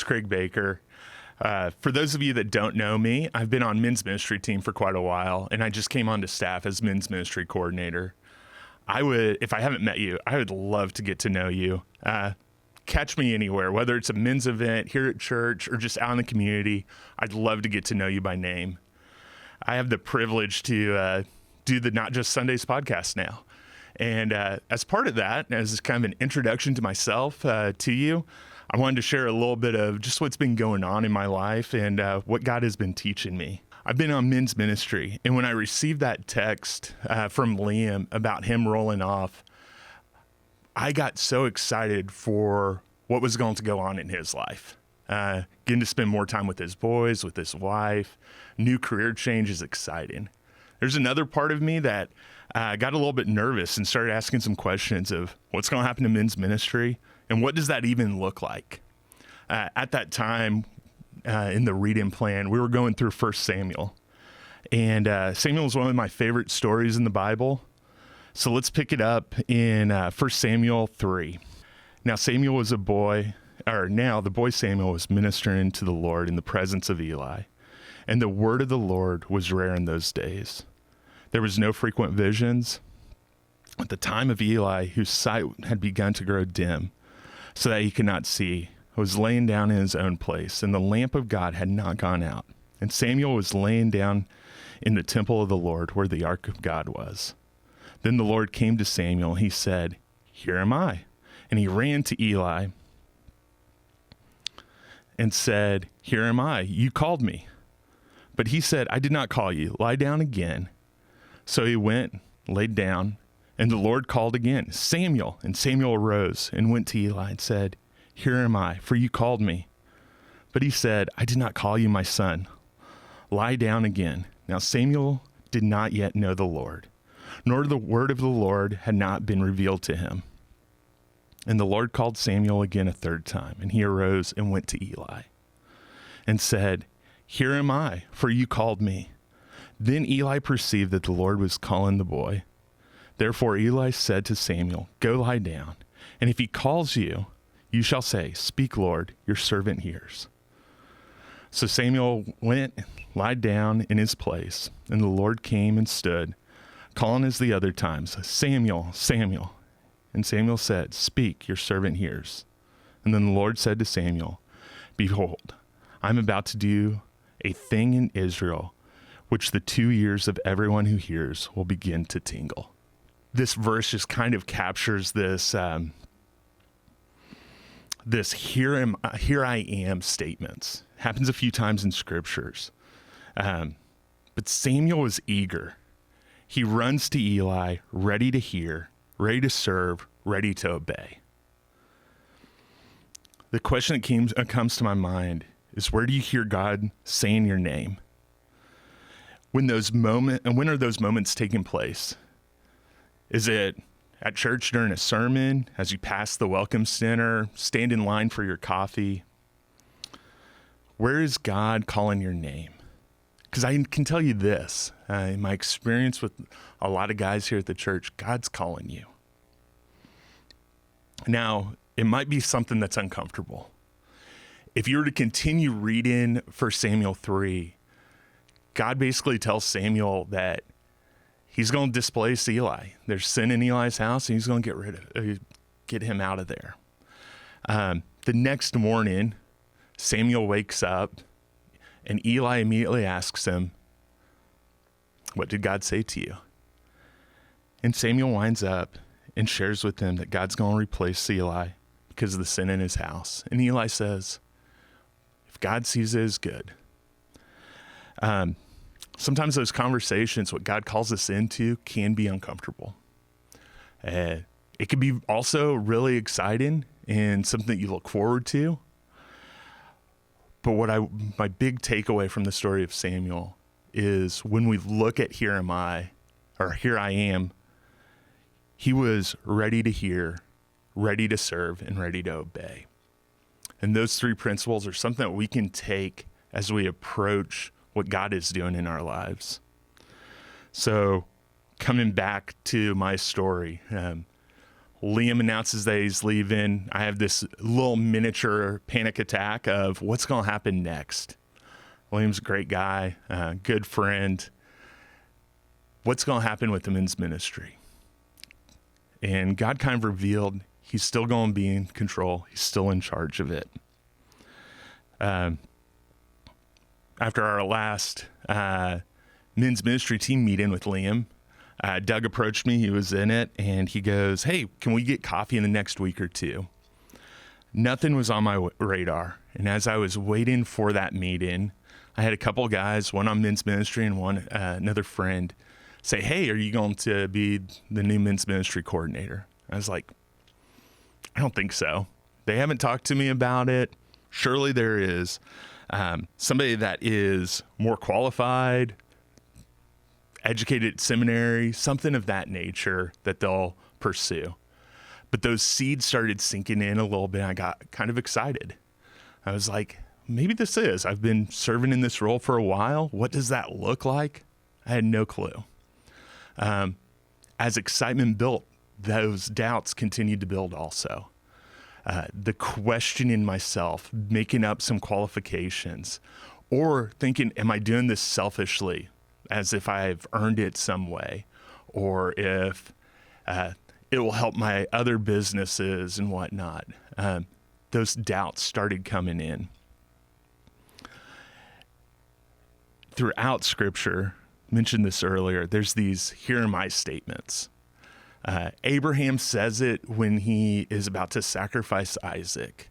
Craig Baker. For those of you that don't know me, I've been on men's ministry team for quite a while, and I just came onto staff as men's ministry coordinator. If I haven't met you, I would love to get to know you. Catch me anywhere, whether it's a men's event here at church or just out in the community. I'd love to get to know you by name. I have the privilege to do the Not Just Sundays podcast now. And as part of that, as kind of an introduction to myself, to you, I wanted to share a little bit of just what's been going on in my life and what God has been teaching me. I've been on men's ministry, and when I received that text from Liam about him rolling off, I got so excited for what was going to go on in his life. Getting to spend more time with his boys, with his wife, new career change is exciting. There's another part of me that got a little bit nervous and started asking some questions of what's going to happen to men's ministry and what does that even look like. At that time, in the reading plan, we were going through 1 Samuel. And Samuel is one of my favorite stories in the Bible. So let's pick it up in 1 Samuel 3. Now the boy Samuel was ministering to the Lord in the presence of Eli. And the word of the Lord was rare in those days. There was no frequent visions. At the time of Eli, whose sight had begun to grow dim, so that he could not see, was laying down in his own place, and the lamp of God had not gone out. And Samuel was laying down in the temple of the Lord, where the ark of God was. Then the Lord came to Samuel, and he said, "Here am I." And he ran to Eli and said, "Here am I. You called me." But he said, "I did not call you. Lie down again." So he went, laid down, and the Lord called again, "Samuel." And Samuel arose and went to Eli and said, "Here am I, for you called me." But he said, "I did not call you, my son. Lie down again." Now Samuel did not yet know the Lord, nor the word of the Lord had not been revealed to him. And the Lord called Samuel again a third time, and he arose and went to Eli and said, "Here am I, for you called me." Then Eli perceived that the Lord was calling the boy. Therefore Eli said to Samuel, "Go lie down, and if he calls you, you shall say, 'Speak, Lord, your servant hears.'" So Samuel went, lied down in his place, and the Lord came and stood, calling as the other times, "Samuel, Samuel." And Samuel said, "Speak, your servant hears." And then the Lord said to Samuel, "Behold, I'm about to do a thing in Israel, which the 2 ears of everyone who hears will begin to tingle." This verse just kind of captures this, this here I am statements. Happens a few times in scriptures. But Samuel is eager. He runs to Eli, ready to hear, ready to serve, ready to obey. The question that comes to my mind is, where do you hear God saying your name? When are those moments taking place? Is it at church during a sermon, as you pass the welcome center, stand in line for your coffee? Where is God calling your name? Because I can tell you this, in my experience with a lot of guys here at the church, God's calling you. Now, it might be something that's uncomfortable. If you were to continue reading 1 Samuel 3, God basically tells Samuel that he's going to displace Eli. There's sin in Eli's house, and he's going to get him out of there. The next morning, Samuel wakes up, and Eli immediately asks him, "What did God say to you?" And Samuel winds up and shares with him that God's going to replace Eli because of the sin in his house. And Eli says, "If God sees it as good." Sometimes those conversations, what God calls us into, can be uncomfortable. It can be also really exciting and something that you look forward to. But my big takeaway from the story of Samuel is when we look at "Here am I," or "Here I am," he was ready to hear, ready to serve, and ready to obey. And those three principles are something that we can take as we approach what God is doing in our lives. So coming back to my story, Liam announces that he's leaving. I have this little miniature panic attack of what's going to happen next. Liam's a great guy, good friend. What's going to happen with the men's ministry? And God kind of revealed he's still going to be in control. He's still in charge of it. After our last men's ministry team meeting with Liam, Doug approached me. He was in it, and he goes, "Hey, can we get coffee in the next week or two?" Nothing was on my radar. And as I was waiting for that meeting, I had a couple of guys, one on men's ministry and one another friend, say, "Hey, are you going to be the new men's ministry coordinator?" I was like, "I don't think so. They haven't talked to me about it. Surely there is somebody that is more qualified, educated at seminary, something of that nature that they'll pursue." But those seeds started sinking in a little bit. I got kind of excited. I was like, maybe this is. I've been serving in this role for a while. What does that look like? I had no clue. As excitement built, those doubts continued to build also. The questioning myself, making up some qualifications, or thinking, am I doing this selfishly, as if I've earned it some way, or if it will help my other businesses and whatnot. Those doubts started coming in. Throughout Scripture, mentioned this earlier, there's these "here are my statements." Abraham says it when he is about to sacrifice Isaac,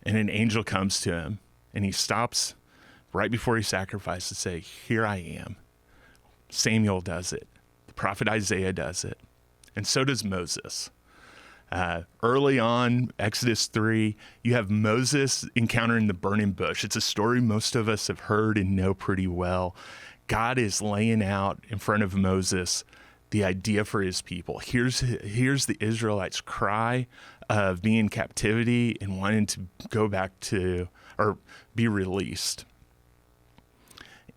and an angel comes to him, and he stops right before he sacrifices to say, "Here I am." Samuel does it. The prophet Isaiah does it. And so does Moses. Early on, Exodus 3, you have Moses encountering the burning bush. It's a story most of us have heard and know pretty well. God is laying out in front of Moses the idea for his people. Here's the Israelites' cry of being in captivity and wanting to go back to, or be released.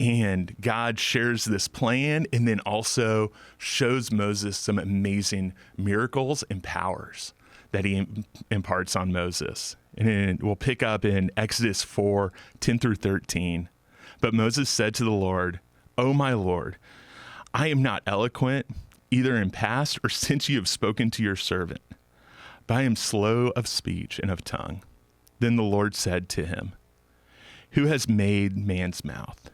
And God shares this plan and then also shows Moses some amazing miracles and powers that he imparts on Moses. And we'll pick up in Exodus 4, 10 through 13. But Moses said to the Lord, "O my Lord, I am not eloquent, either in past or since you have spoken to your servant, but I am slow of speech and of tongue." Then the Lord said to him, "Who has made man's mouth?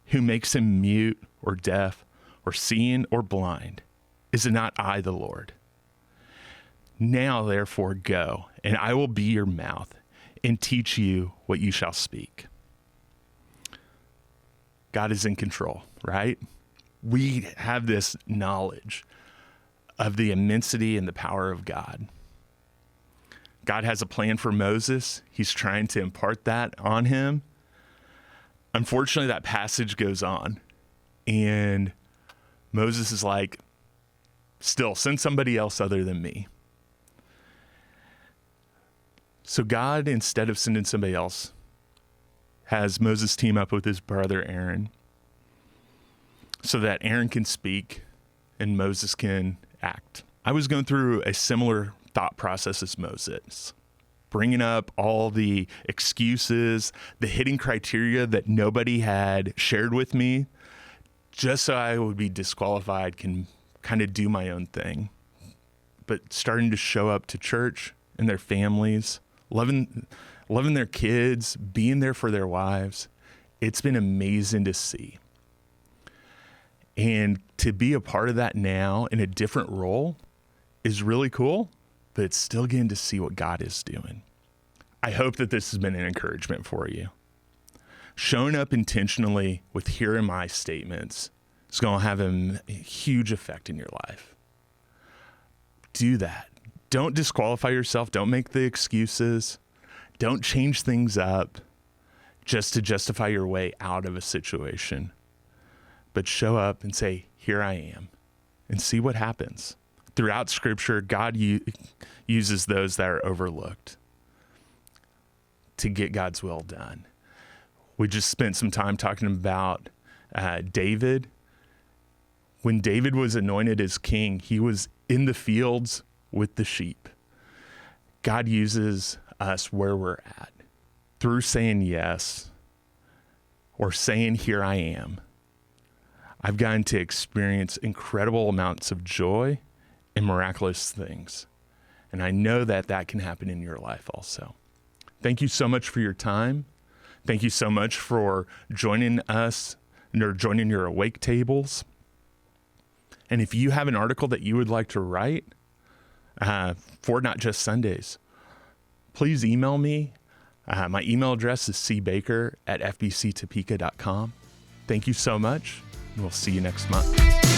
Who makes him mute or deaf or seeing or blind? Is it not I, the Lord? Now, therefore, go, and I will be your mouth and teach you what you shall speak." God is in control, right? We have this knowledge of the immensity and the power of God. God has a plan for Moses. He's trying to impart that on him. Unfortunately, that passage goes on, and Moses is like, "Still, send somebody else other than me." So God, instead of sending somebody else, has Moses team up with his brother Aaron so that Aaron can speak and Moses can act. I was going through a similar thought process as Moses, bringing up all the excuses, the hidden criteria that nobody had shared with me, just so I would be disqualified, can kind of do my own thing. But starting to show up to church and their families, loving their kids, being there for their wives, it's been amazing to see. And to be a part of that now in a different role is really cool, but it's still getting to see what God is doing. I hope that this has been an encouragement for you. Showing up intentionally with "here are my statements" is going to have a huge effect in your life. Do that. Don't disqualify yourself. Don't make the excuses. Don't change things up just to justify your way out of a situation. But show up and say, "Here I am," and see what happens. Throughout Scripture, God uses those that are overlooked to get God's will done. We just spent some time talking about David. When David was anointed as king, he was in the fields with the sheep. God uses us where we're at through saying yes or saying, here I am. I've gotten to experience incredible amounts of joy and miraculous things. And I know that that can happen in your life also. Thank you so much for your time. Thank you so much for joining us or joining your Awake tables. And if you have an article that you would like to write for Not Just Sundays, please email me. My email address is cbaker@fbctopeka.com. Thank you so much, and we'll see you next month.